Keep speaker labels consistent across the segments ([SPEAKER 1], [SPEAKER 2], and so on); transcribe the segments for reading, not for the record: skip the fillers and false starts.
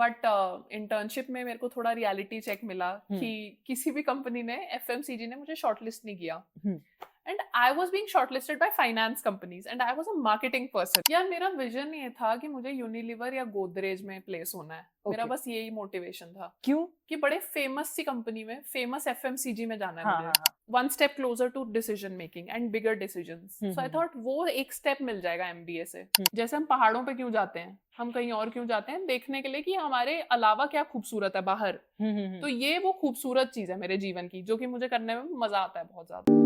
[SPEAKER 1] But internship में मेरे को थोड़ा रियलिटी चेक मिला कि किसी भी कंपनी ने एफएमसीजी ने मुझे शॉर्टलिस्ट नहीं किया. And I was being shortlisted by finance companies and I was a marketing person. यार मेरा विजन ये था कि मुझे यूनिलीवर या गोदरेज में प्लेस होना है. मेरा बस यही मोटिवेशन था.
[SPEAKER 2] क्यों?
[SPEAKER 1] कि बड़े फेमस सी कंपनी में, फेमस एफएमसीजी में जाना है मुझे. One step closer to decision making and bigger decisions. So I thought वो एक स्टेप मिल जाएगा एमबीए से. जैसे हम पहाड़ों पे क्यों जाते हैं, हम कहीं और क्यों जाते हैं, देखने के लिए कि हमारे अलावा क्या खूबसूरत है बाहर. तो ये वो खूबसूरत चीज है मेरे जीवन की, जो कि मुझे करने में मजा आता है बहुत ज्यादा.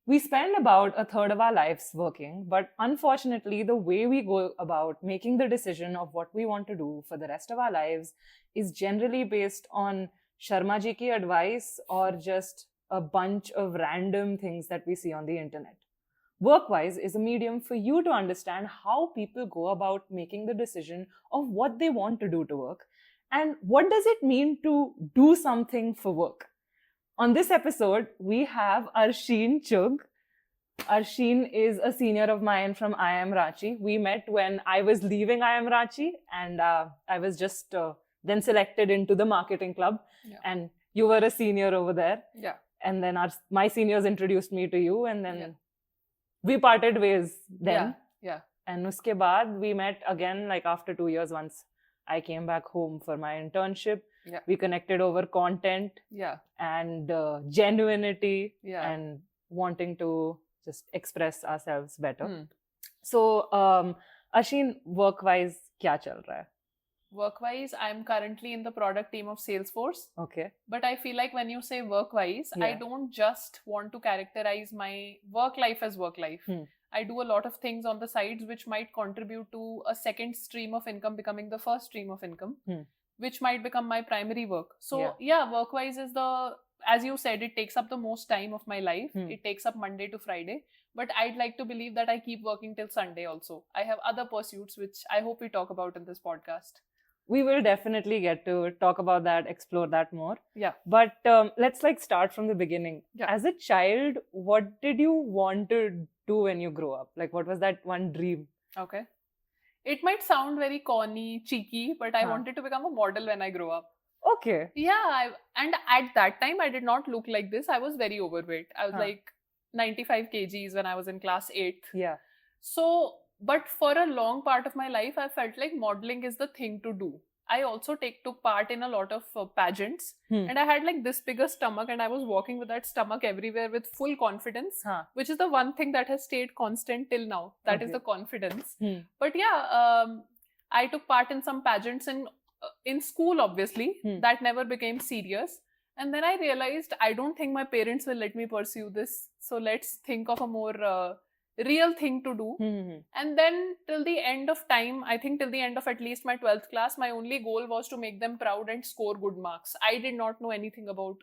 [SPEAKER 2] We spend about a third of our lives working, but unfortunately, the way we go about making the decision of what we want to do for the rest of our lives is generally based on Sharma ji ki advice or just a bunch of random things that we see on the internet. Workwise is a medium for you to understand how people go about making the decision of what they want to do to work and what does it mean to do something for work. On this episode, we have Arsheen Chugh. Arsheen is a senior of mine from IIM Ranchi. We met when I was leaving IIM Ranchi and I was just then selected into the marketing club.
[SPEAKER 1] Yeah.
[SPEAKER 2] And you were a senior over there.
[SPEAKER 1] Yeah.
[SPEAKER 2] And then my seniors introduced me to you and then we parted ways then.
[SPEAKER 1] Yeah.
[SPEAKER 2] And uske baad we met again like after 2 years once I came back home for my internship.
[SPEAKER 1] Yeah.
[SPEAKER 2] We connected over content and genuinity and wanting to just express ourselves better. So, Arsheen, work-wise, kya chal raha hai?
[SPEAKER 1] Work-wise, I'm currently in the product team of Salesforce.
[SPEAKER 2] Okay.
[SPEAKER 1] But I feel like when you say work-wise, I don't just want to characterize my work life as work life. I do a lot of things on the sides which might contribute to a second stream of income becoming the first stream of income. Which might become my primary work. So work-wise is as you said, it takes up the most time of my life. It takes up Monday to Friday. But I'd like to believe that I keep working till Sunday also. I have other pursuits which I hope we talk about in this podcast.
[SPEAKER 2] We will definitely get to talk about that, explore that more.
[SPEAKER 1] Yeah.
[SPEAKER 2] But let's start from the beginning.
[SPEAKER 1] Yeah.
[SPEAKER 2] As a child, what did you want to do when you grow up? Like, what was that one dream?
[SPEAKER 1] Okay. It might sound very corny, cheeky, but I wanted to become a model when I grow up.
[SPEAKER 2] Okay.
[SPEAKER 1] Yeah, and at that time, I did not look like this. I was very overweight. I was like 95 kgs when I was in class 8th.
[SPEAKER 2] Yeah.
[SPEAKER 1] So, but for a long part of my life, I felt like modeling is the thing to do. I also took part in a lot of pageants and I had like this bigger stomach and I was walking with that stomach everywhere with full confidence, which is the one thing that has stayed constant till now. That is the confidence. But yeah, I took part in some pageants in school, obviously. That never became serious. And then I realized I don't think my parents will let me pursue this. So let's think of a more real thing to do. And then till the end of time, I think till the end of at least my 12th class, my only goal was to make them proud and score good marks. I did not know anything about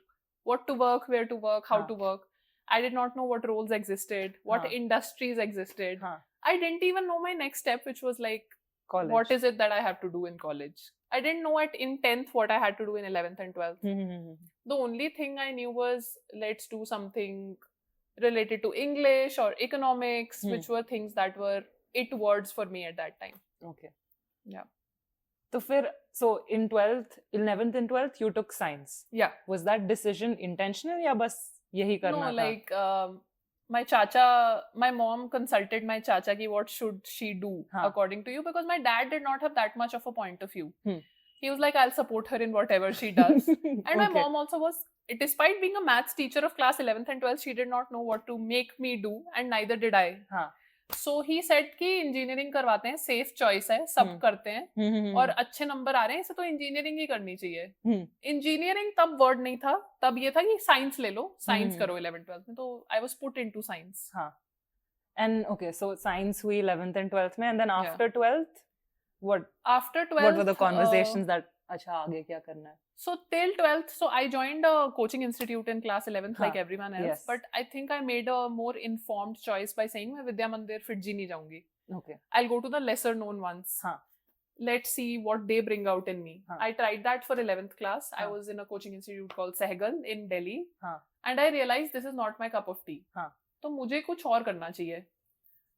[SPEAKER 1] what to work, where to work, how to work. I did not know what roles existed, what industries existed. I didn't even know my next step, which was like,
[SPEAKER 2] college.
[SPEAKER 1] What is it that I have to do in college? I didn't know in 10th what I had to do in 11th and 12th. The only thing I knew was, let's do something related to English or economics, which were things that were it words for me at that time.
[SPEAKER 2] Okay.
[SPEAKER 1] Yeah.
[SPEAKER 2] So in 11th and 12th, you took science.
[SPEAKER 1] Yeah.
[SPEAKER 2] Was that decision intentional या बस यही करना था?
[SPEAKER 1] No, like my mom consulted my chacha ki what should she do according to you, because my dad did not have that much of a point of view. He was like, I'll support her in whatever she does. And my mom also was, despite being a maths teacher of class 11th and 12th, she did not know what to make me do, and neither did I. So he said कि engineering करवाते हैं, safe choice है, सब करते हैं और अच्छे number आ रहे हैं, इसे तो इंजीनियरिंग ही करनी चाहिए. इंजीनियरिंग तब वर्ड नहीं था, तब ये था कि साइंस ले लो, साइंस करो 11th 12th में. तो I was put into science.
[SPEAKER 2] And okay, so science हुई 11th and 12th में, and then after 12th, what?
[SPEAKER 1] After 12th,
[SPEAKER 2] what were the conversations that अच्छा आगे क्या करना है?
[SPEAKER 1] So till 12th, so I joined a coaching institute in class 11th like everyone else.
[SPEAKER 2] Yes.
[SPEAKER 1] But I think I made a more informed choice by saying मैं विद्या मंदिर FIITJEE नहीं जाऊंगी.
[SPEAKER 2] Okay.
[SPEAKER 1] I'll go to the lesser known ones. Let's see what they bring out in me. I tried that for 11th class. I was in a coaching institute called Sehgal in Delhi. And I realized this is not my cup of tea. तो मुझे कुछ और करना चाहिए.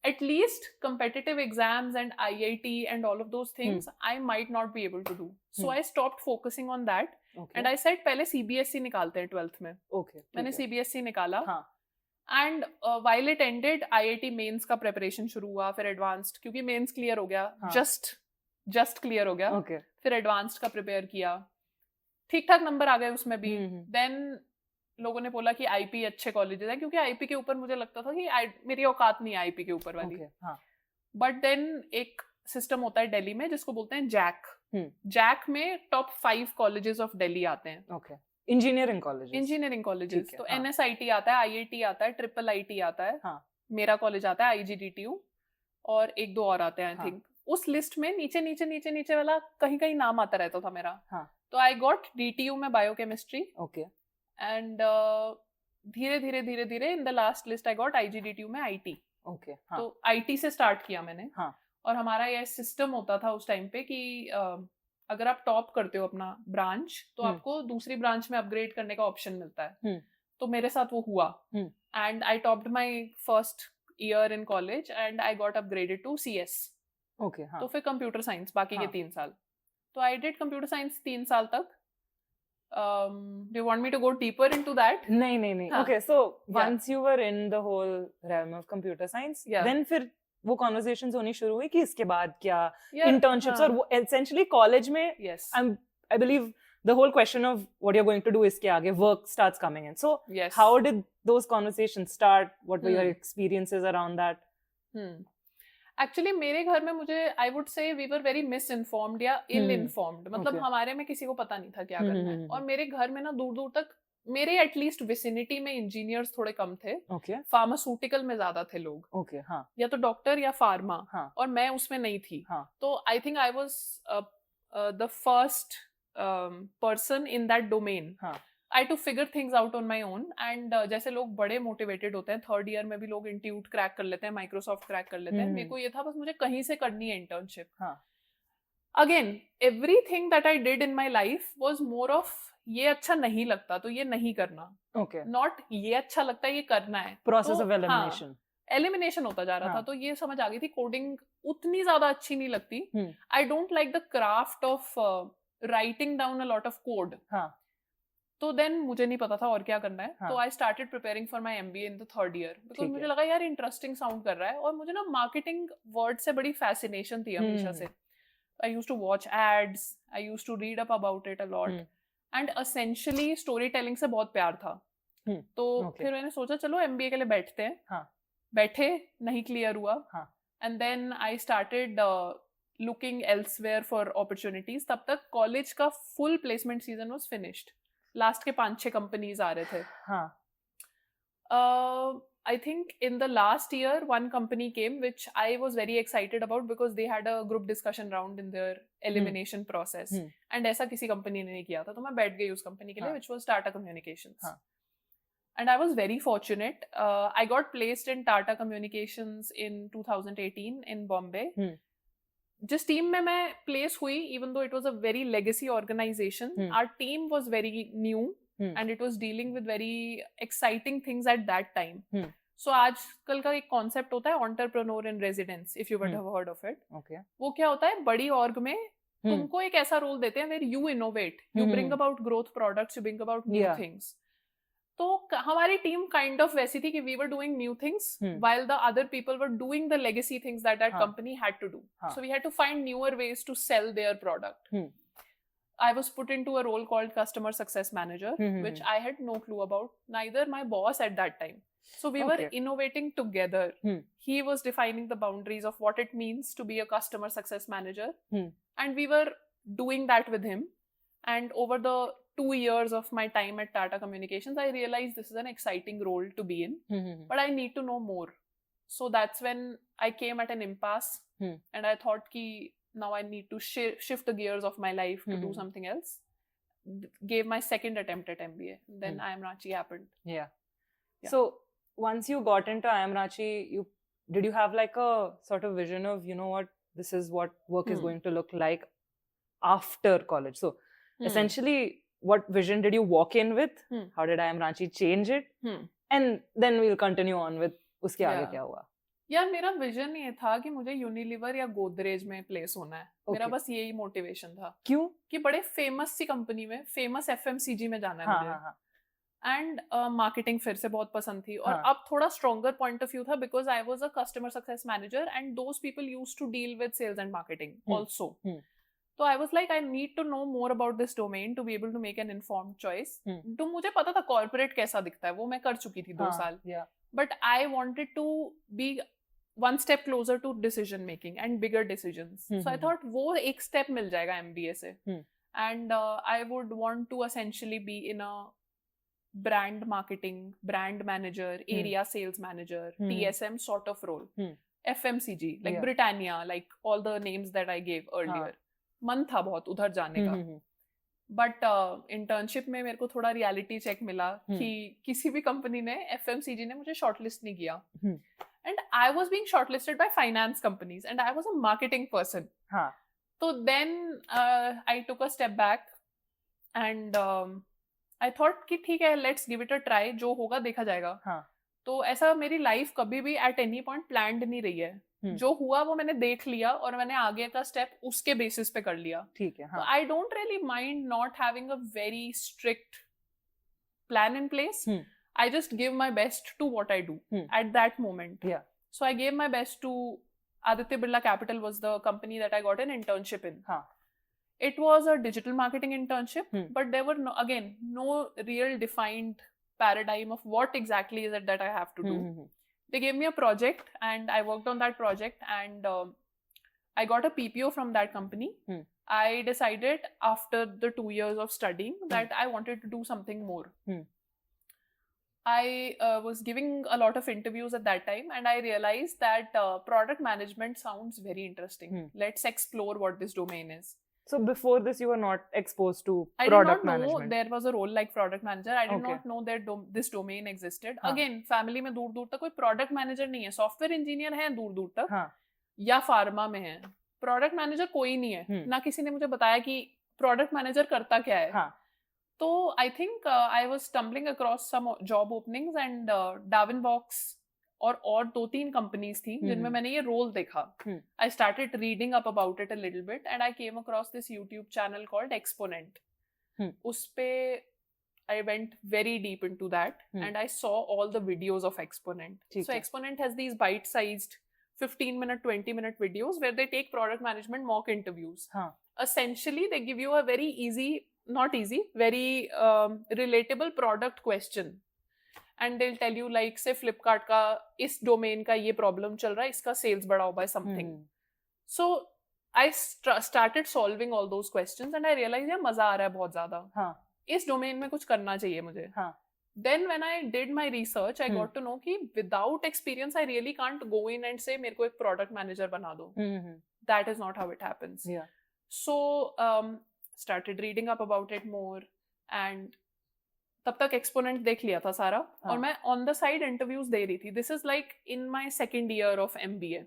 [SPEAKER 1] at least competitive exams and IIT and all of those things I might not be able to do. So I stopped focusing on that.
[SPEAKER 2] Okay.
[SPEAKER 1] And I said पहले CBSE निकालते हैं 12th में.
[SPEAKER 2] Okay.
[SPEAKER 1] मैंने CBSE निकाला.
[SPEAKER 2] हाँ.
[SPEAKER 1] And while it ended, IIT mains का preparation शुरू हुआ, फिर एडवांस्ड, क्योंकि मेंस क्लियर हो गया, जस्ट क्लियर हो गया.
[SPEAKER 2] Okay.
[SPEAKER 1] फिर एडवांस्ड का प्रिपेयर किया, ठीक ठाक नंबर आ गए उसमें भी. देन लोगों ने बोला कि आईपी अच्छे कॉलेजेस हैं, क्योंकि आईपी के ऊपर मुझे लगता था कि मेरी औकात नहीं है आईपी के ऊपर वाली. बट देन एक सिस्टम होता है दिल्ली में जिसको बोलते हैं जैक. जैक में टॉप 5 कॉलेजेस ऑफ दिल्ली आते हैं.
[SPEAKER 2] ओके. Engineering colleges.
[SPEAKER 1] तो NSIT आता है, IIT आता है, ट्रिपल IIT आता है. मेरा कॉलेज आता है IGDTU, और एक दो और आते हैं आई थिंक. उस लिस्ट में नीचे वाला कहीं कहीं नाम आता रहता था मेरा. तो आई गॉट DTU में बायोकेमिस्ट्री.
[SPEAKER 2] ओके.
[SPEAKER 1] एंड धीरे in the last list I got IGDTU में IT.
[SPEAKER 2] ओके.
[SPEAKER 1] तो IT से स्टार्ट किया मैंने. और हमारा ये सिस्टम होता था उस टाइम पे कि अगर आप टॉप करते हो अपना ब्रांच तो आपको दूसरी ब्रांच में अपग्रेड करने का ऑप्शन मिलता है. तो मेरे साथ वो हुआ. And I topped my first year in college and I got upgraded to CS.
[SPEAKER 2] Okay.
[SPEAKER 1] तो फिर कंप्यूटर साइंस बाकी के 3 साल. तो आई डिड कंप्यूटर साइंस 3 साल तक. Do you want me to go deeper into that?
[SPEAKER 2] नहीं. Okay, so once you were in the whole realm of computer science, then फिर वो conversations होनी शुरू हुई कि इसके बाद क्या internships और वो essentially college में I believe the whole question of what you're going to do इसके आगे work starts coming in. So how did those conversations start? What were your experiences around that?
[SPEAKER 1] Actually मेरे घर में मुझे I would say we were very misinformed या ill informed. मतलब हमारे में किसी को पता नहीं था क्या करना है. और मेरे घर में ना दूर तक मेरे एटलीस्ट विसिनिटी में इंजीनियर्स थोड़े कम थे. फार्मास्यूटिकल में ज्यादा थे लोग. या तो डॉक्टर या फार्मा. और मैं उसमें नहीं थी. तो I think I was the first person in that domain. I had to figure things out on my own. And जैसे लोग बड़े मोटिवेटेड होते हैं, 3rd ईयर में भी लोग इंस्टीट्यूट क्रैक कर लेते हैं, माइक्रोसॉफ्ट क्रैक कर लेते हैं. मेरे को ये था बस मुझे कहीं से करनी है internship. Again everything that I did in my life was more of ये अच्छा नहीं लगता तो ये नहीं करना. नॉट ये अच्छा लगता है ये करना है. प्रोसेस ऑफ एलिमिनेशन होता जा रहा था. तो ये समझ आ गई थी कोडिंग उतनी ज्यादा अच्छी नहीं लगती. I don't like the craft of writing down a lot of code. तो देन मुझे नहीं पता था और क्या करना है. तो I started preparing for my MBA in the 3rd year because मुझे लगा यार इंटरेस्टिंग साउंड कर रहा है. और मुझे ना मार्केटिंग वर्ड से बड़ी फैसिनेशन थी हमेशा से. I used to watch ads, I used to read up about it a lot. And essentially story telling से बहुत प्यार था. तो फिर मैंने सोचा चलो MBA के लिए बैठते हैं. बैठे, नहीं क्लियर हुआ. And then I started looking elsewhere for opportunities. तब तक कॉलेज का full placement season was finished. Last के 5-6 कंपनीज आ रहे थे. I think in the last year one company came which I was very excited about because they had a group discussion round in their elimination process. And ऐसा किसी company ने नहीं किया था. तो मैं बैठ गई उस कंपनी के लिए which was Tata Communications. And I was very fortunate. I got placed in Tata Communications in 2018 in Bombay. जिस टीम में मैं प्लेस हुई, even though it was a very legacy organization, our team was very new and it was dealing with very exciting things at that time. So आजकल का एक concept होता है entrepreneur in residence, if you would have heard of it. वो क्या होता है, बड़ी ऑर्ग में तुमको एक ऐसा रोल देते हैं where you innovate, you bring about growth products, you bring about new things. तो हमारी टीम काइंड ऑफ वैसी थी कि we were doing new things while the other people were doing the legacy things that that company had to do. So we had to find newer ways to sell their product. I was put into a role called customer success manager, which I had no clue about, neither my boss at that time. So we were innovating together. He was defining the boundaries of what it means to be a customer success manager, and we were doing that with him. And over the 2 years of my time at Tata Communications, I realized this is an exciting role to be in, but I need to know more. So that's when I came at an impasse, and I thought ki now I need to shift the gears of my life to do something else. Gave my second attempt at MBA. Then IIM Ranchi happened. Yeah.
[SPEAKER 2] So once you got into IIM Ranchi, did you have like a sort of vision of, you know what, this is what work is going to look like after college? So essentially, what vision did you walk in with? How did IIM Ranchi change it? And then we'll continue on with uske aage kya hua.
[SPEAKER 1] यार मेरा vision ये था कि मुझे Unilever या गोदरेज में place होना है. मेरा
[SPEAKER 2] Okay.
[SPEAKER 1] बस यही मोटिवेशन था
[SPEAKER 2] क्यों?
[SPEAKER 1] कि बड़े फेमस सी कंपनी में, फेमस एफएमसीजी में जाना है
[SPEAKER 2] हाँ
[SPEAKER 1] मुझे.
[SPEAKER 2] हाँ हाँ.
[SPEAKER 1] एंड मार्केटिंग फिर से बहुत पसंद थी. और
[SPEAKER 2] हाँ.
[SPEAKER 1] अब थोड़ा स्ट्रॉन्गर पॉइंट ऑफ व्यू था because I was a customer success manager and those people used to deal with sales and marketing also. तो I was like I need to know more about this domain to be able to make an informed choice. तो मुझे पता था corporate कैसा दिखता है, वो मैं कर चुकी थी 2 साल. But I wanted to be one step closer to decision making and bigger decisions. So I thought वो एक step मिल जाएगा MBA से. And I would want to essentially be in a brand marketing, brand manager, area sales manager, TSM sort of role. FMCG, like Britannia, like all the names that I gave earlier. मन था बहुत उधर जाने का. But internship में मेरे को थोड़ा रियलिटी चेक मिला कि किसी भी कंपनी ने FMCG ने मुझे शॉर्टलिस्ट नहीं किया. And I was being shortlisted by finance companies and I was a marketing person. So then I took a step back and I thought कि ठीक है, let's give it a try, जो होगा देखा जाएगा. तो ऐसा मेरी लाइफ कभी भी at any point planned नहीं रही है. जो हुआ वो मैंने देख लिया और मैंने आगे का स्टेप उसके बेसिस पे कर लिया. ठीक है. तो I don't really mind not having a very strict plan in place. I just give my best to what I do at that moment. Yeah. So I gave my best to Aditya Birla Capital was the company that I got an internship in. It was a digital marketing internship, but there were no real defined paradigm of what exactly is it that I have to do. They gave me a project and I worked on that project and I got a PPO from that company. I decided after the 2 years of studying that I wanted to do something more. I was giving a lot of interviews at that time and I realized that product management sounds very interesting. Let's explore what this domain is.
[SPEAKER 2] So before this you were not exposed to
[SPEAKER 1] I
[SPEAKER 2] product
[SPEAKER 1] did not know
[SPEAKER 2] management.
[SPEAKER 1] there was a role like product manager. I did not know that this domain existed. Again, family में दूर दूर तक कोई product manager नहीं है. Software engineer है दूर दूर तक या pharma में है. Product manager कोई नहीं है. ना किसी ने मुझे बताया कि product manager करता क्या है. तो I think I was stumbling across some job openings and Darwinbox और 2-3 companies थी जिनमें मैंने ये role देखा. I started reading up about it a little bit and I came across this YouTube channel called Exponent. उस पे I went very deep into that and I saw all the videos of Exponent. So Exponent has these bite-sized 15-minute, 20-minute videos where they take product management mock interviews. Essentially, they give you a very very relatable product question. And they'll tell you like, say Flipkart का इस domain का ये problem चल रहा है, इसका sales बढ़ाओ by something. So I started solving all those questions and I realized यार मजा आ रहा है बहुत ज़्यादा. इस domain में कुछ करना चाहिए मुझे. Then when I did my research, I got to know कि without experience, I really can't go in and say मेरे को एक product manager बना दो. That is not how it happens. So started reading up about it more and तब तक Exponent देख लिया था सारा और मैं on the side interviews दे रही थी. This is like in my second year of MBA.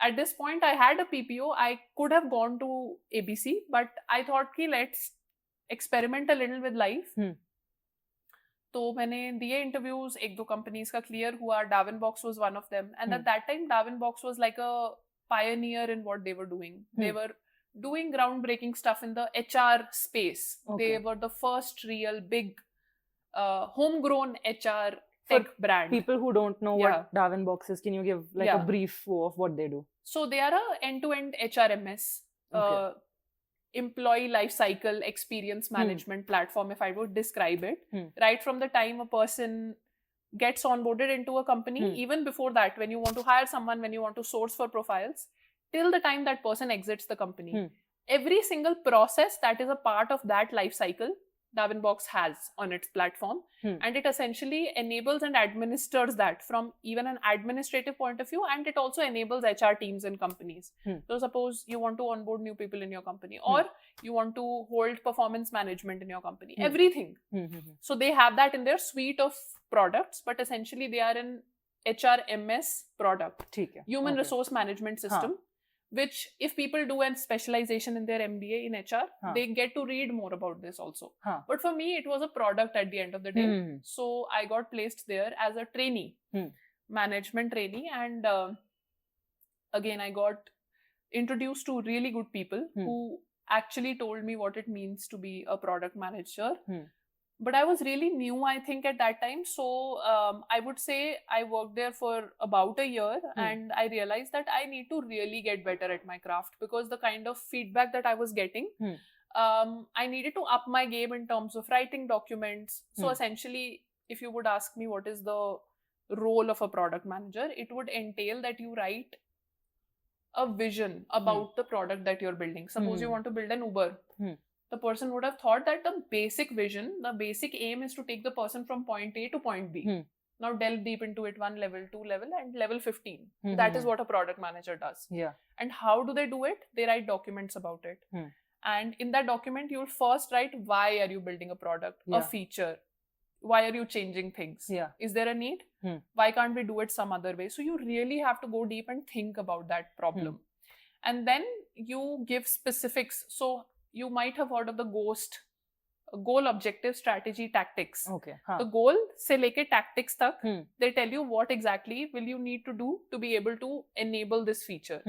[SPEAKER 1] At this point, I had a PPO. I could have gone to ABC, but I thought कि let's experiment a little with life. तो मैंने दिए interviews, 1-2 companies का clear हुआ. Darwinbox was one of them. And at that time, Darwinbox was like a pioneer in what they were doing. They were doing groundbreaking stuff in the HR space. They were the first real big homegrown HR tech brand.
[SPEAKER 2] People who don't know what Darwinbox is, can you give like a brief of what they do?
[SPEAKER 1] So they are a end-to-end HRMS, employee life cycle experience management platform, if I would describe it. Right from the time a person gets onboarded into a company, even before that, when you want to hire someone, when you want to source for profiles, till the time that person exits the company. Every single process that is a part of that life cycle, Darwinbox has on its platform. And it essentially enables and administers that from even an administrative point of view, and it also enables HR teams in companies. So suppose you want to onboard new people in your company, or you want to hold performance management in your company, everything. So they have that in their suite of products, but essentially they are an HRMS product, human resource management system. Which if people do a specialization in their MBA in HR, they get to read more about this also. But for me, it was a product at the end of the day. So I got placed there as a trainee. management trainee, and again I got introduced to really good people who actually told me what it means to be a product manager. But I was really new, I think, at that time. So I would say I worked there for about a year, and I realized that I need to really get better at my craft, because the kind of feedback that I was getting, I needed to up my game in terms of writing documents. So essentially, if you would ask me what is the role of a product manager, it would entail that you write a vision about the product that you're building. Suppose you want to build an Uber. The person would have thought that the basic vision, the basic aim is to take the person from point A to point B. Now delve deep into it, 1 level, 2 level, and level 15. That is what a product manager does.
[SPEAKER 2] Yeah.
[SPEAKER 1] And how do they do it? They write documents about it. And in that document, you'll first write why are you building a product, a feature. Why are you changing things?
[SPEAKER 2] Yeah.
[SPEAKER 1] Is there a need? Why can't we do it some other way? So you really have to go deep and think about that problem. And then you give specifics. So you might have heard of the GHOST, goal, objective, strategy, tactics.
[SPEAKER 2] Okay.
[SPEAKER 1] The goal se leke tactics tak, they tell you what exactly will you need to do to be able to enable this feature.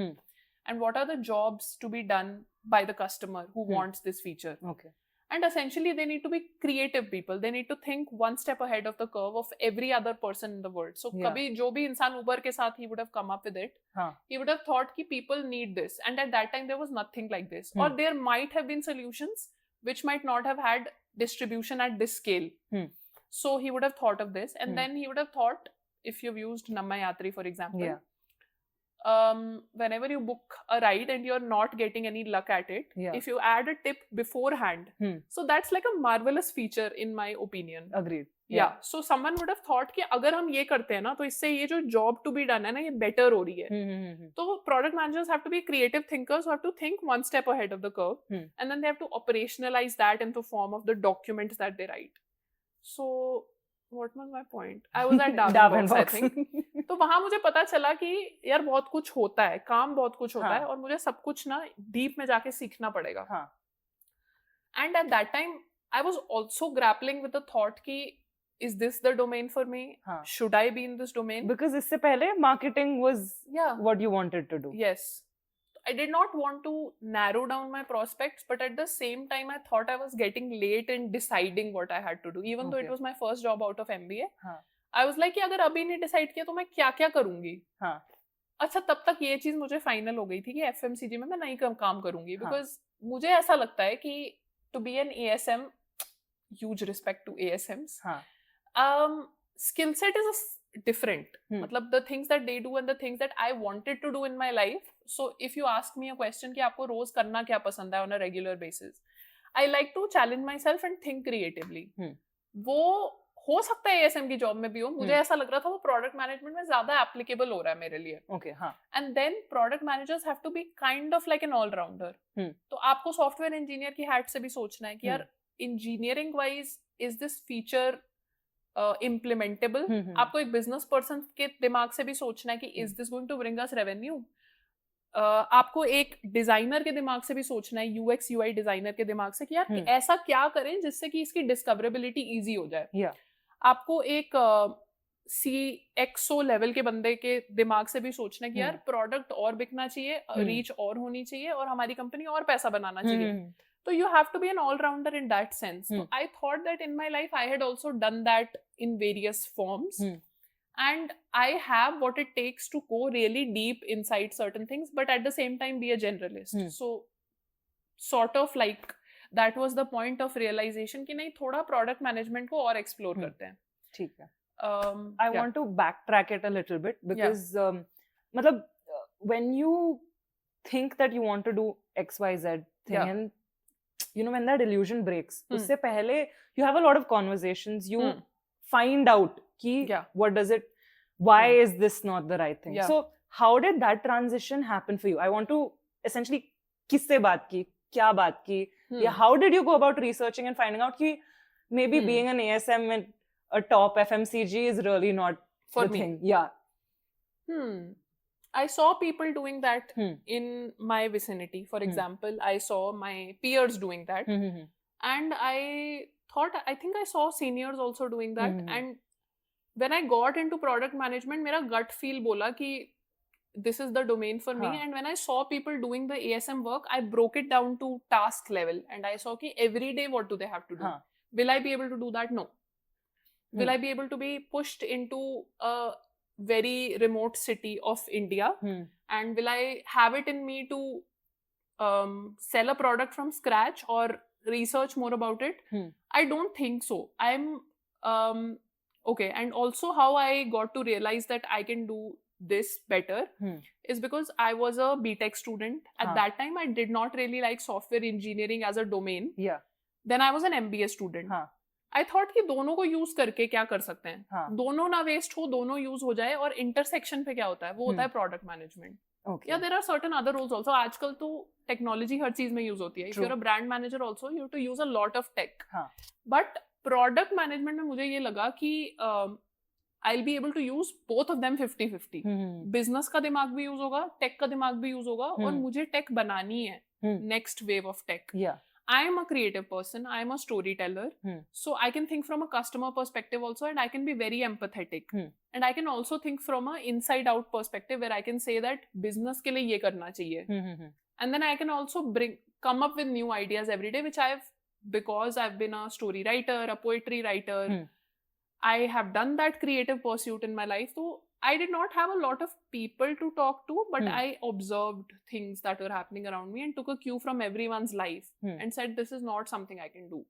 [SPEAKER 1] And what are the jobs to be done by the customer who wants this feature.
[SPEAKER 2] Okay.
[SPEAKER 1] And essentially, they need to be creative people. They need to think one step ahead of the curve of every other person in the world. So, kabhi jo bhi insan Uber ke saath, he would have come up with it. He would have thought ki people need this. And at that time, there was nothing like this. Or there might have been solutions which might not have had distribution at this scale. So, he would have thought of this. And then he would have thought, if you've used Nammayatri, for example, whenever you book a ride and you're not getting any luck at it, if you add a tip beforehand, so that's like a marvelous feature in my opinion.
[SPEAKER 2] Agreed.
[SPEAKER 1] Yeah. So someone would have thought कि अगर हम ये करते हैं ना, तो इससे ये जो job to be done है ना, ये better हो रही है. तो product managers have to be creative thinkers who have to think one step ahead of the curve, and then they have to operationalize that in the form of the documents that they write. So what was my point? I was at Darwinbox, I think. तो वहां मुझे पता चला कि यार बहुत कुछ होता है, काम बहुत कुछ होता है, और मुझे सब कुछ ना डीप में जाके सीखना पड़ेगा. And at that time, I was also grappling with the thought कि is this the domain for me? Should I be in this domain?
[SPEAKER 2] Because इससे पहले marketing was what you wanted to do.
[SPEAKER 1] Yes. I did not want to narrow down my prospects, but at the same time, I thought I was getting late in deciding what I had to do. Even though it was my first job out of MBA, I was like कि अगर अभी नहीं decide किया तो मैं क्या क्या करूँगी? अच्छा, तब तक ये चीज मुझे फाइनल हो गई थी कि FMCG में मैं नहीं काम करूँगी, because मुझे ऐसा लगता है कि to be an ASM, huge respect to ASMs, skill set is different. मतलब the things that they do and the things that I wanted to do in my life. So if you ask me a question कि आपको रोज करना क्या पसंद है on a regular basis, I like to challenge myself and think creatively. वो हो सकता है ASM की जॉब में भी हो. मुझे ऐसा लग रहा था वो प्रोडक्ट मैनेजमेंट में ज्यादा एप्लीकेबल हो रहा है मेरे लिए.
[SPEAKER 2] Okay, हाँ.
[SPEAKER 1] And then product managers have to be kind of like an all-rounder. तो आपको सॉफ्टवेयर इंजीनियर की हैट से भी सोचना है कि यार engineering wise is this feature implementable. आपको एक बिजनेस पर्सन के दिमाग से भी सोचना है कि is this going to bring us revenue. आपको एक डिजाइनर के दिमाग से भी सोचना है, UX UI डिजाइनर के दिमाग से कि यार ऐसा क्या करें जिससे कि इसकी डिस्कवरेबिलिटी इजी हो जाए. आपको एक CXO लेवल के बंदे के दिमाग से भी सोचना है कि यार प्रोडक्ट और बिकना चाहिए, रीच और होनी चाहिए, और हमारी कंपनी और पैसा बनाना चाहिए. So you have to be an all-rounder in that sense. So I thought that in my life I had also done that in various forms. And I have what it takes to go really deep inside certain things, but at the same time be a generalist. So sort of like that was the point of realization कि नहीं, थोड़ा product management को और explore करते हैं.
[SPEAKER 2] ठीक है. I want to backtrack it a little bit because मतलब when you think that you want to do XYZ thing and you know when that illusion breaks, उससे पहले you have a lot of conversations, you find out कि what does it, why is this not the right thing. So how did that transition happen for you? I want to essentially किससे बात की, क्या बात की, yeah, how did you go about researching and finding out कि maybe being an ASM in a top FMCG is really not
[SPEAKER 1] for
[SPEAKER 2] the
[SPEAKER 1] me.
[SPEAKER 2] thing. Yeah.
[SPEAKER 1] I saw people doing that in my vicinity. For example, I saw my peers doing that. And I thought, I think I saw seniors also doing that. And when I got into product management, मेरा gut feel बोला कि this is the domain for me.
[SPEAKER 2] हाँ.
[SPEAKER 1] And when I saw people doing the ASM work, I broke it down to task level, and I saw कि every day what do they have to do.
[SPEAKER 2] हाँ.
[SPEAKER 1] Will I be able to do that? No. Will I be able to be pushed into a very remote city of India? And will I have it in me to sell a product from scratch or research more about it? I don't think so. I'm okay. And also how I got to realize that I can do this better is because I was a BTech student. At that time, I did not really like software engineering as a domain.
[SPEAKER 2] Yeah.
[SPEAKER 1] Then I was an MBA student. I thought कि दोनों को use करके क्या कर सकते हैं, दोनों ना वेस्ट हो, दोनों यूज हो जाए, और इंटरसेक्शन पे क्या होता है, वो होता है प्रोडक्ट मैनेजमेट. या there are certain other roles also. आजकल तो टेक्नोलॉजी हर चीज में यूज होती है. If you are a brand manager also, you have to use a lot of tech. But product management में मुझे ये लगा कि I will be able to use both of them 50-50. Business का दिमाग भी यूज होगा, टेक का दिमाग भी यूज होगा, और मुझे टेक बनानी है, next wave of tech. I am a creative person. I am a storyteller. So I can think from a customer perspective also, and I can be very empathetic. And I can also think from a inside out perspective where I can say that business के लिए ये करना चाहिए. And then I can also come up with new ideas every day, which because I've been a story writer, a poetry writer, I have done that creative pursuit in my life. So I did not have a lot of people to talk to, but I observed things that were happening around me and took a cue from everyone's life and said, this is not something I can do.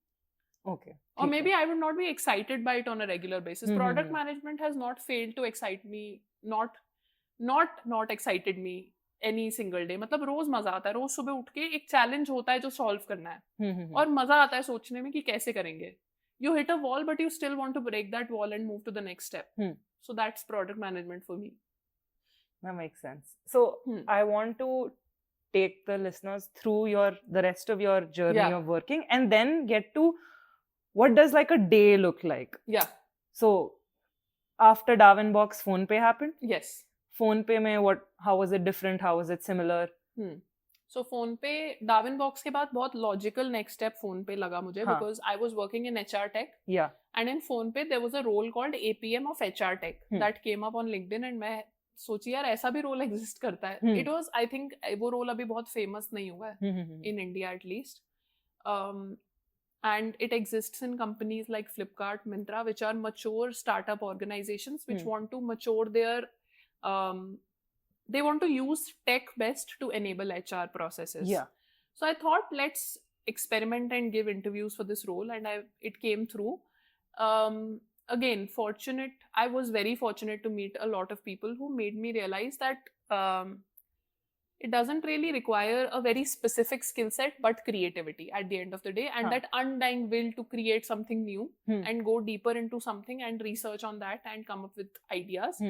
[SPEAKER 2] Okay.
[SPEAKER 1] Or maybe I would not be excited by it on a regular basis. Product management has not failed to excite me, not excited me any single day. मतलब रोज मजा आता है, रोज सुबह उठ के एक challenge होता है जो सॉल्व करना है, और मजा आता है सोचने में कि कैसे करेंगे. You hit a wall, but you still want to break that wall and move to the next step. So that's product management for me.
[SPEAKER 2] That makes sense. So I want to take the listeners through the rest of your journey of working, and then get to what does like a day look like.
[SPEAKER 1] Yeah.
[SPEAKER 2] So after Darwinbox, PhonePe happened.
[SPEAKER 1] Yes.
[SPEAKER 2] PhonePe mein how was it different? How was it similar?
[SPEAKER 1] So PhonePe, Darwinbox के बाद बहुत logical next step PhonePe लगा मुझे, because I was working in HR tech.
[SPEAKER 2] Yeah.
[SPEAKER 1] And in PhonePe there was a role called APM of HR tech that came up on LinkedIn, and मैं सोची यार ऐसा भी role exist करता है. It was, I think वो role अभी बहुत famous नहीं हुआ है in India at least. And it exists in companies like Flipkart, Myntra, which are mature startup organizations which want to mature their they want to use tech best to enable HR processes.
[SPEAKER 2] Yeah.
[SPEAKER 1] So I thought, let's experiment and give interviews for this role, and it came through. Again, I was very fortunate to meet a lot of people who made me realize that it doesn't really require a very specific skill set, but creativity at the end of the day, and that undying will to create something new and go deeper into something and research on that and come up with ideas.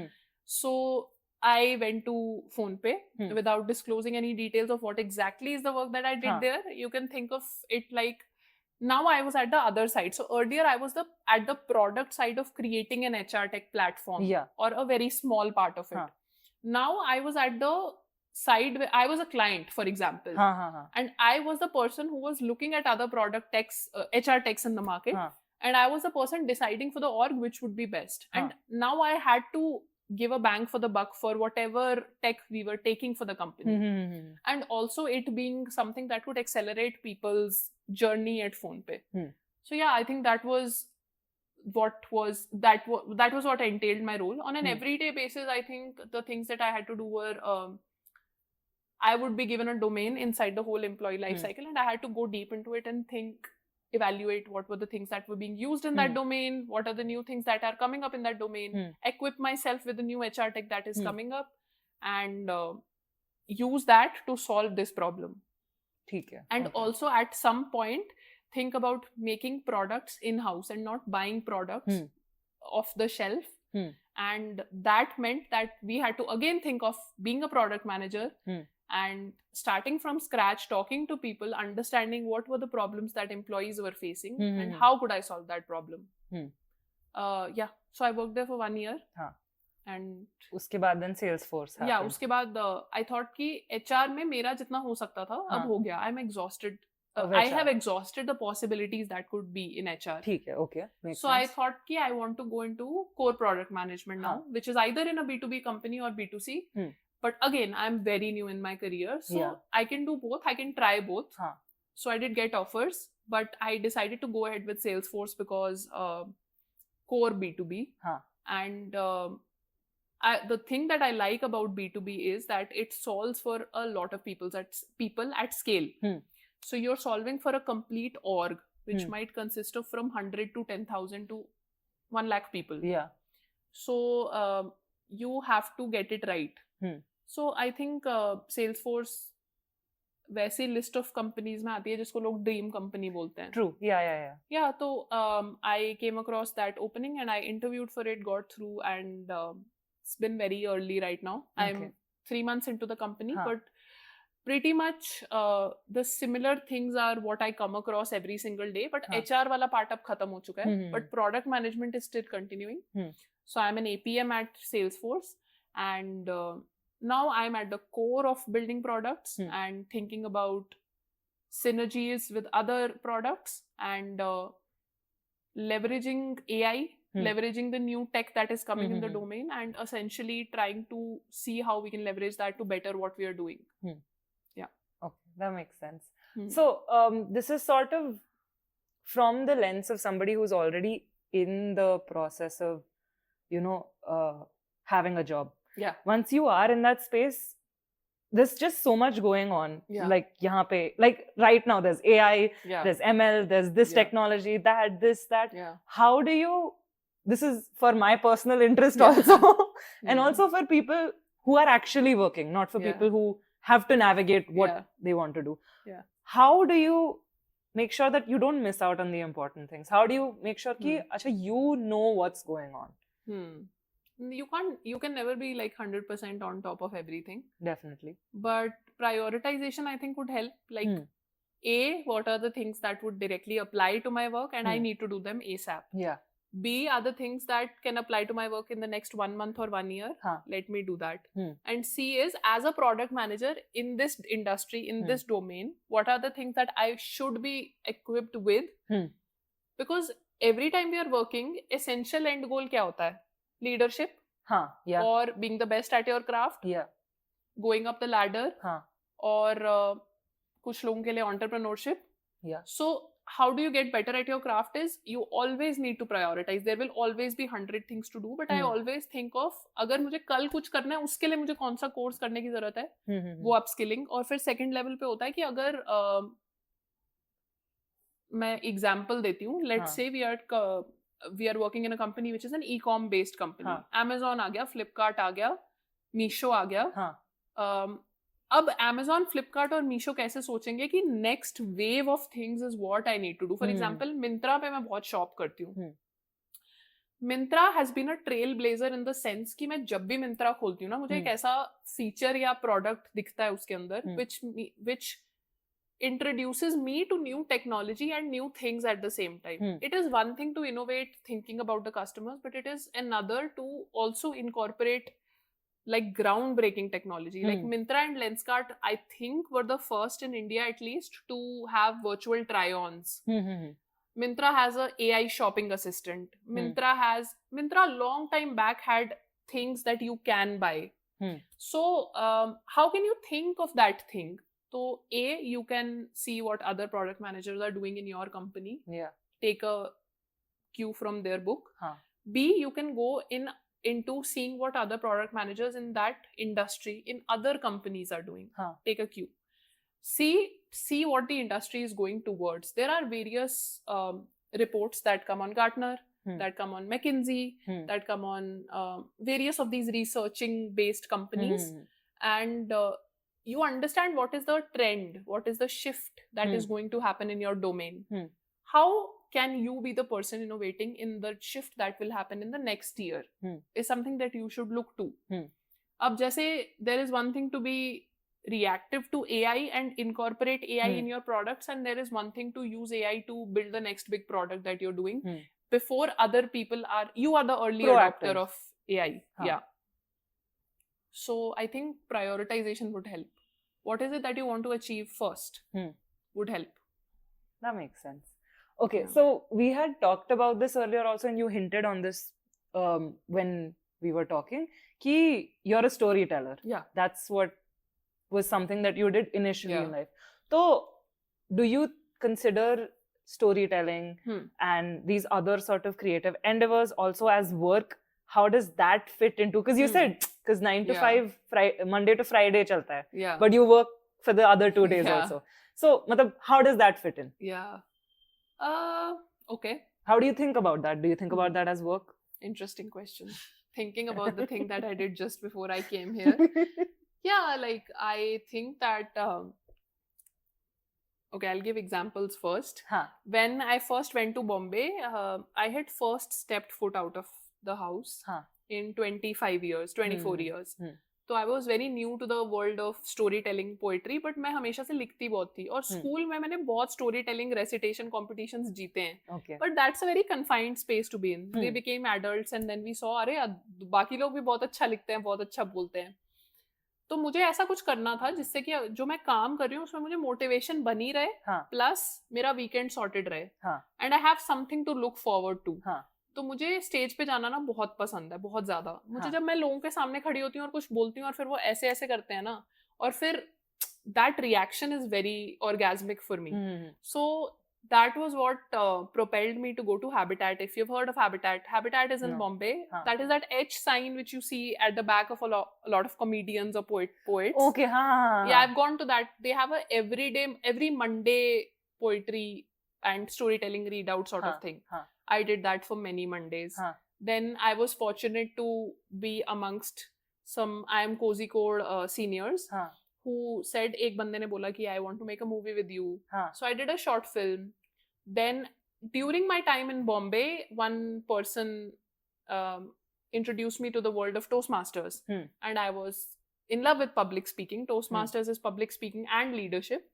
[SPEAKER 1] So I went to PhonePe without disclosing any details of what exactly is the work that I did there. You can think of it like, now I was at the other side. So earlier I was at the product side of creating an HR tech platform, or a very small part of it. Now I was at the side where I was a client, for example, and I was the person who was looking at other product techs, HR techs in the market, and I was the person deciding for the org which would be best. And now I had to give a bang for the buck for whatever tech we were taking for the company, and also it being something that would accelerate people's journey at PhonePe. So yeah, I think that was what entailed my role on an everyday basis. I think the things that I had to do were I would be given a domain inside the whole employee life cycle, and I had to go deep into it and evaluate what were the things that were being used in that domain, what are the new things that are coming up in that domain, equip myself with the new HR tech that is coming up, and use that to solve this problem. And also at some point think about making products in-house and not buying products off the shelf. And that meant that we had to again think of being a product manager and starting from scratch, talking to people, understanding what were the problems that employees were facing and how could I solve that problem. So I worked there for 1 year. And
[SPEAKER 2] उसके बाद then Salesforce happened.
[SPEAKER 1] उसके बाद I thought कि HR में मेरा जितना हो सकता था अब हो गया. I'm exhausted
[SPEAKER 2] Of
[SPEAKER 1] I
[SPEAKER 2] HR.
[SPEAKER 1] have exhausted the possibilities that could be in HR.
[SPEAKER 2] ठीक है, okay, makes
[SPEAKER 1] So I
[SPEAKER 2] sense.
[SPEAKER 1] thought कि I want to go into core product management now,
[SPEAKER 2] हाँ.
[SPEAKER 1] which is either in a B2B company or B2C. But again, I'm very new in my career, so
[SPEAKER 2] Yeah.
[SPEAKER 1] I can do both. I can try both.
[SPEAKER 2] हाँ.
[SPEAKER 1] So I did get offers, but I decided to go ahead with Salesforce because core B2B.
[SPEAKER 2] हाँ.
[SPEAKER 1] And the thing that I like about B2B is that it solves for a lot of people at scale. So you're solving for a complete org, which might consist of from 100 to 10,000 to 1 lakh people.
[SPEAKER 2] Yeah.
[SPEAKER 1] So you have to get it right. So I think Salesforce वैसी list of companies में आती है जिसको लोग dream company बोलते हैं.
[SPEAKER 2] True. Yeah.
[SPEAKER 1] Yeah, so I came across that opening and I interviewed for it, got through, and it's been very early right now. I'm 3 months into the company, but pretty much the similar things are what I come across every single day, but HR वाला part अब खत्म हो चुका है, but product management is still continuing. So I'm an APM at Salesforce, and now I'm at the core of building products and thinking about synergies with other products and leveraging AI, leveraging the new tech that is coming in the domain, and essentially trying to see how we can leverage that to better what we are doing. Yeah.
[SPEAKER 2] Okay, that makes sense. So this is sort of from the lens of somebody who's already in the process of, having a job.
[SPEAKER 1] Yeah.
[SPEAKER 2] Once you are in that space, there's just so much going on.
[SPEAKER 1] Yeah.
[SPEAKER 2] Like yahan pe, like right now there's AI,
[SPEAKER 1] Yeah.
[SPEAKER 2] there's ML, there's this technology, that.
[SPEAKER 1] Yeah.
[SPEAKER 2] How do you, this is for my personal interest
[SPEAKER 1] Yeah.
[SPEAKER 2] also, and also for people who are actually working, not for people who have to navigate what they want to do.
[SPEAKER 1] Yeah.
[SPEAKER 2] How do you make sure that you don't miss out on the important things? How do you make sure ki, acha, you know what's going on?
[SPEAKER 1] You can never be like 100% on top of everything.
[SPEAKER 2] Definitely.
[SPEAKER 1] But prioritization, I think, would help. Like, A, what are the things that would directly apply to my work and I need to do them ASAP.
[SPEAKER 2] Yeah.
[SPEAKER 1] B, are the things that can apply to my work in the next 1 month or 1 year. Let me do that. And C is, as a product manager in this industry, in this domain, what are the things that I should be equipped with? Because every time we are working, essential end goal क्या होता है? Leadership.
[SPEAKER 2] Yeah.
[SPEAKER 1] Or being the best at your craft.
[SPEAKER 2] Yeah.
[SPEAKER 1] Going up the ladder. Or कुछ लोगों के लिए entrepreneurship.
[SPEAKER 2] Yeah.
[SPEAKER 1] So how do you get better at your craft is you always need to prioritize. There will always be 100 things to do, but I always think of अगर मुझे कल कुछ करना है उसके लिए मुझे कौन सा कोर्स करने की जरूरत है, वो अपस्किलिंग. और फिर सेकंड लेवल पे होता है कि अगर मैं एग्जांपल देती हूँ, let's say we are working in a company which is an e-com based company. Amazon आ गया, Flipkart आ गया, Meesho आ गया. अब Amazon, Flipkart और Meesho कैसे सोचेंगे कि next wave of things is what I need to do. For example, Myntra पे मैं बहुत शॉप करती हूँ. Myntra has been a trailblazer in the sense कि मैं जब भी Myntra खोलती हूँ ना, मुझे एक ऐसा फीचर या प्रोडक्ट दिखता है उसके अंदर which introduces me to new technology and new things at the same time. It is one thing to innovate thinking about the customers, but it is another to also incorporate like groundbreaking technology. Like Myntra and Lenskart, I think, were the first in India at least to have virtual try-ons. Myntra has a AI shopping assistant. Myntra long time back had things that you can buy. So how can you think of that thing? So A, you can see what other product managers are doing in your company.
[SPEAKER 2] Yeah.
[SPEAKER 1] Take a cue from their book. B, you can go into seeing what other product managers in that industry in other companies are doing. Take a cue. C, see what the industry is going towards. There are various reports that come on Gartner, that come on McKinsey, that come on various of these researching based companies. And you understand what is the trend, what is the shift that is going to happen in your domain. How can you be the person innovating in the shift that will happen in the next year is something that you should look to. Ab jaise there is one thing to be reactive to AI and incorporate AI in your products, and there is one thing to use AI to build the next big product that you're doing before other people are. You are the early adopter of AI. Yeah. So I think prioritization would help. What is it that you want to achieve first? Would help.
[SPEAKER 2] That makes sense. Okay,
[SPEAKER 1] Yeah.
[SPEAKER 2] so we had talked about this earlier also, and you hinted on this when we were talking. Ki you're a storyteller.
[SPEAKER 1] Yeah.
[SPEAKER 2] That's what was something that you did initially
[SPEAKER 1] Yeah.
[SPEAKER 2] in life. So, do you consider storytelling
[SPEAKER 1] Hmm.
[SPEAKER 2] and these other sort of creative endeavors also as work? How does that fit into? Because you said, because 9 to
[SPEAKER 1] Yeah.
[SPEAKER 2] 5, Monday to Friday chalta hai,
[SPEAKER 1] Yeah.
[SPEAKER 2] but you work for the other 2 days
[SPEAKER 1] Yeah.
[SPEAKER 2] also. So, matlab, how does that fit in?
[SPEAKER 1] Yeah. Okay.
[SPEAKER 2] How do you think about that? Do you think about that as work?
[SPEAKER 1] Interesting question. Thinking about the thing that I did just before I came here. Yeah, like I think that okay, I'll give examples first.
[SPEAKER 2] Huh.
[SPEAKER 1] When I first went to Bombay, I had first stepped foot out of the house
[SPEAKER 2] Huh.
[SPEAKER 1] in 25 years, 24 years.
[SPEAKER 2] Hmm.
[SPEAKER 1] तो I was very new to the world of story telling poetry, but मैं हमेशा से लिखती बहुत थी और school में मैंने बहुत स्टोरी टेलिंग रेसिटेशन कॉम्पिटिशन्स जीते हैं, but that's a very confined space to be in. We became adults and then we saw अरे बाकी लोग भी बहुत अच्छा लिखते हैं, बहुत अच्छा बोलते हैं. तो मुझे ऐसा कुछ करना था जिससे कि जो मैं काम कर रही हूँ उसमें मुझे मोटिवेशन बनी रहे, प्लस मेरा वीकेंड सॉर्टेड रहे, and I have something to look forward to. तो मुझे स्टेज पे जाना ना बहुत पसंद है, बहुत ज्यादा. मुझे जब मैं लोगों के सामने खड़ी होती हूँ और कुछ बोलती हूँ और फिर वो ऐसे ऐसे करते हैं ना, और फिर that reaction is very orgasmic for me. So that was what propelled me to go to Habitat. If you've heard of Habitat, Habitat is in Bombay. That is that H sign which you see at the back of a lot of comedians or poets.
[SPEAKER 2] Okay,
[SPEAKER 1] yeah, I've gone to that. They have a every Monday poetry and storytelling readout sort of thing. I did that for many Mondays. Then I was fortunate to be amongst some I Am Cozy Code seniors who said, एक बंदे ने बोला कि I want to make a movie with you. So I did a short film. Then during my time in Bombay, one person introduced me to the world of Toastmasters. And I was in love with public speaking. Toastmasters is public speaking and leadership.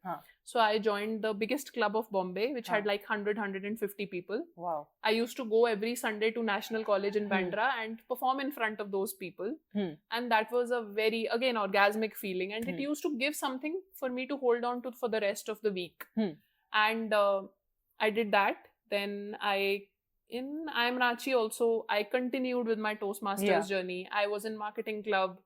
[SPEAKER 1] So I joined the biggest club of Bombay, which had like 150 people.
[SPEAKER 2] Wow.
[SPEAKER 1] I used to go every Sunday to National College in Bandra and perform in front of those people. And that was a very, again, orgasmic feeling. And it used to give something for me to hold on to for the rest of the week. And I did that. Then in I Am Rachi also, I continued with my Toastmasters journey. I was in marketing club.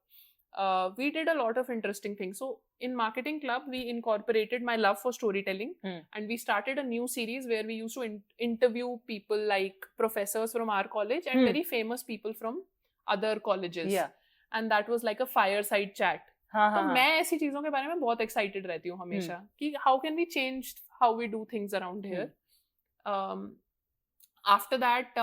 [SPEAKER 1] We did a lot of interesting things. So in marketing club, we incorporated my love for storytelling, and we started a new series where we used to interview people like professors from our college and very famous people from other colleges. And that was like a fireside chat. तो मैं ऐसी चीजों के बारे में बहुत excited रहती हूँ हमेशा कि how can we change how we do things around here. After that,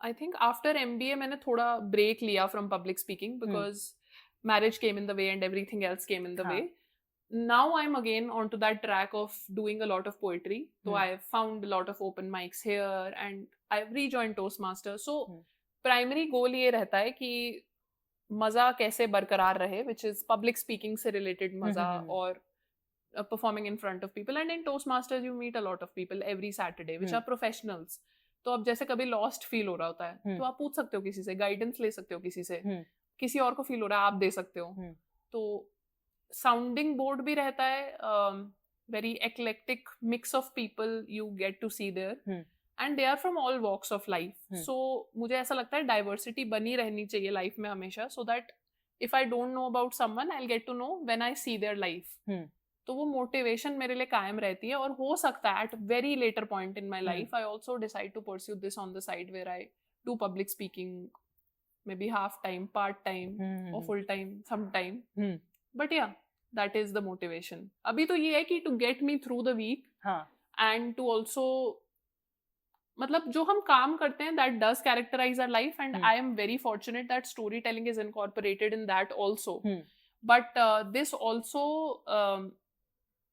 [SPEAKER 1] I think after MBA मैंने थोड़ा break लिया from public speaking because marriage came in the way and everything else came in the way. Now I'm again onto that track of doing a lot of poetry. So I've found a lot of open mics here and I've rejoined Toastmasters. So primary goal ये रहता है कि मजा कैसे बरकरार रहे, which is public speaking से related मजा और performing in front of people. And in Toastmasters you meet a lot of people every Saturday which are professionals. तो अब जैसे कभी लॉस्ट फील हो रहा होता है तो आप पूछ सकते हो किसी से, गाइडेंस ले सकते हो किसी से, किसी और को फील हो रहा है आप दे सकते हो. तो साउंडिंग बोर्ड भी रहता है, very eclectic mix of people you get to see there and they are from all walks of life. So मुझे ऐसा लगता है डाइवर्सिटी बनी रहनी चाहिए लाइफ में हमेशा, so that if I don't know about someone I will get to know when I see their life. तो वो मोटिवेशन मेरे लिए कायम रहती है. और हो सकता है at very later point in my life I also decide to pursue this on the side where I do public speaking, maybe half time, part time और full time some time. But yeah that is the motivation. अभी तो ये है कि to get me through the weekend to also मतलब जो हम काम करते हैं that does characterize our life and I am very fortunate that story telling is incorporated in that also. But this also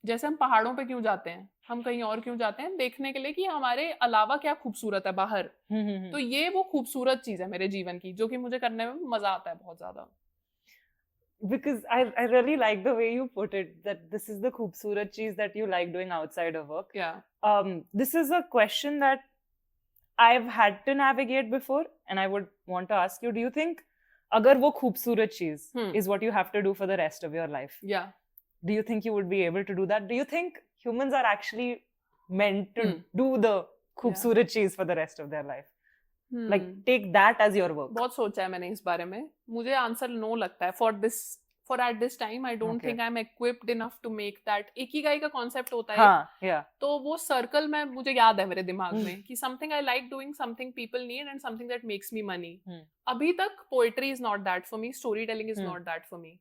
[SPEAKER 1] जैसे हम पहाड़ों पे क्यों जाते हैं, हम कहीं और क्यों जाते हैं, देखने के लिए कि हमारे अलावा क्या खूबसूरत है बाहर. तो ये वो खूबसूरत चीज है मेरे जीवन की जो कि मुझे करने में मजा आता है बहुत ज्यादा.
[SPEAKER 2] Because I really like the way you put it, that this is the खूबसूरत चीज that you like doing outside of work.
[SPEAKER 1] Yeah.
[SPEAKER 2] This is a question that I've had to navigate before and I would want to ask you, do you think अगर वो खूबसूरत चीज is what you have to do for the rest of your life?
[SPEAKER 1] Yeah.
[SPEAKER 2] Do you think you would be able to do that? Do you think humans are actually meant to
[SPEAKER 1] Hmm.
[SPEAKER 2] do the खूबसूरत चीज for the rest of their life. Like,
[SPEAKER 1] Hmm.
[SPEAKER 2] take that as your work.
[SPEAKER 1] बहुत सोचा है मैंने इस बारे में. मुझे आंसर नो लगता है for at this time I don't
[SPEAKER 2] Okay.
[SPEAKER 1] think I'm equipped enough to make that. Ikigai का कॉन्सेप्ट होता है.
[SPEAKER 2] हाँ, yeah.
[SPEAKER 1] तो वो सर्कल में मुझे याद है मेरे दिमाग में कि something I like doing, something people need and something that makes me money. अभी तक poetry is not that for me, storytelling is not that for me.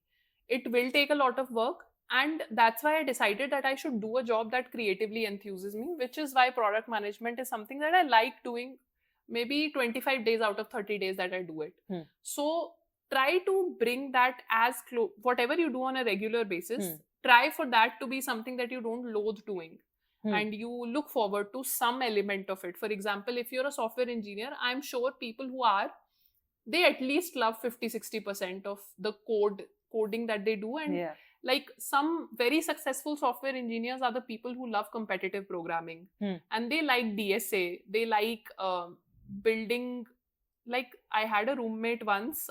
[SPEAKER 1] It will take a lot of work and that's why I decided that I should do a job that creatively enthuses me, which is why product management is something that I like doing maybe 25 days out of 30 days that I do it. So try to bring that as close, whatever you do on a regular basis, try for that to be something that you don't loathe doing. And you look forward to some element of it. For example, if you're a software engineer, I'm sure people who are, they at least love 50-60% of the coding that they do. And like some very successful software engineers are the people who love competitive programming. And they like DSA, they like building. Like I had a roommate once,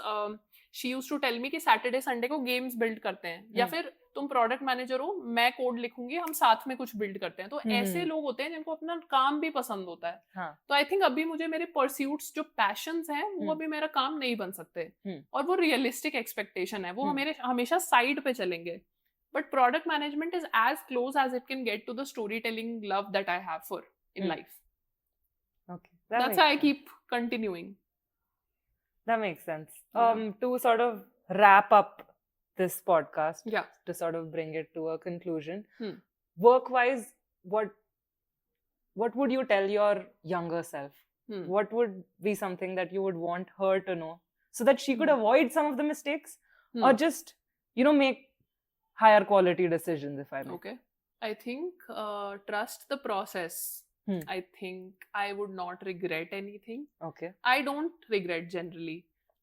[SPEAKER 1] she used to tell me कि Saturday Sunday को games build करते हैं या फिर तुम product manager हो, मैं code लिखूंगी, हम साथ में कुछ बिल्ड करते हैं. तो ऐसे लोग होते हैं जिनको अपना काम भी पसंद होता है. तो आई थिंक अभी मुझे मेरे परस्यूट्स जो पैशंस हैं वो अभी मेरा काम नहीं बन सकते और वो रियलिस्टिक एक्सपेक्टेशन है, वो हमेशा साइड पे चलेंगे. But product management is as close as it can get to the story telling love that I have for in life. That's why I keep continuing.
[SPEAKER 2] That makes sense. To sort of wrap up this podcast, to sort of bring it to a conclusion, work-wise, what would you tell your younger self? What would be something that you would want her to know so that she could avoid some of the mistakes or just, make higher quality decisions, if I may?
[SPEAKER 1] Okay. I think trust the process. I think I would not regret anything.
[SPEAKER 2] Okay.
[SPEAKER 1] I don't regret generally.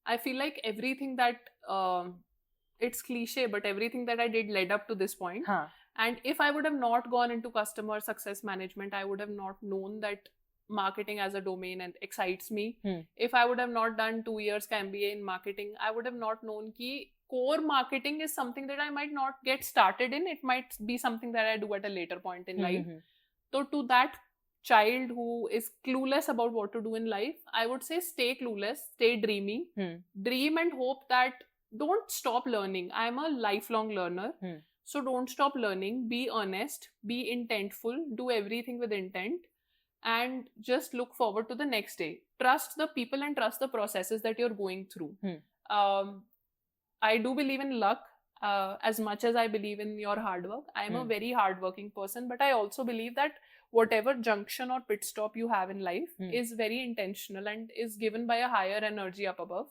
[SPEAKER 1] I feel like everything that it's cliche, but everything that I did led up to this point. And if I would have not gone into customer success management, I would have not known that marketing as a domain and excites me. If I would have not done 2 years ka MBA in marketing, I would have not known ki core marketing is something that I might not get started in. It might be something that I do at a later point in life. So to that child who is clueless about what to do in life, I would say stay clueless, stay dreamy, dream and hope that don't stop learning. I am a lifelong learner. So don't stop learning, be honest, be intentful, do everything with intent and just look forward to the next day. Trust the people and trust the processes that you're going through. I do believe in luck as much as I believe in your hard work. I am a very hardworking person, but I also believe that whatever junction or pit stop you have in life is very intentional and is given by a higher energy up above.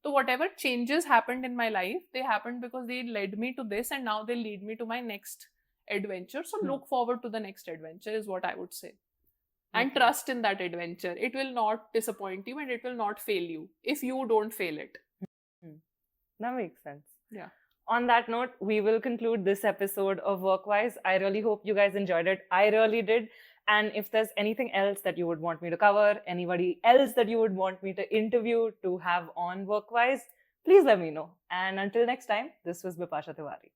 [SPEAKER 1] So whatever changes happened in my life, they happened because they led me to this and now they lead me to my next adventure. So look forward to the next adventure is what I would say. And trust in that adventure. It will not disappoint you and it will not fail you if you don't fail it.
[SPEAKER 2] That makes sense.
[SPEAKER 1] Yeah.
[SPEAKER 2] On that note, we will conclude this episode of Workwise. I really hope you guys enjoyed it. I really did. And if there's anything else that you would want me to cover, anybody else that you would want me to interview to have on Workwise, please let me know. And until next time, this was Bipasha Tiwari.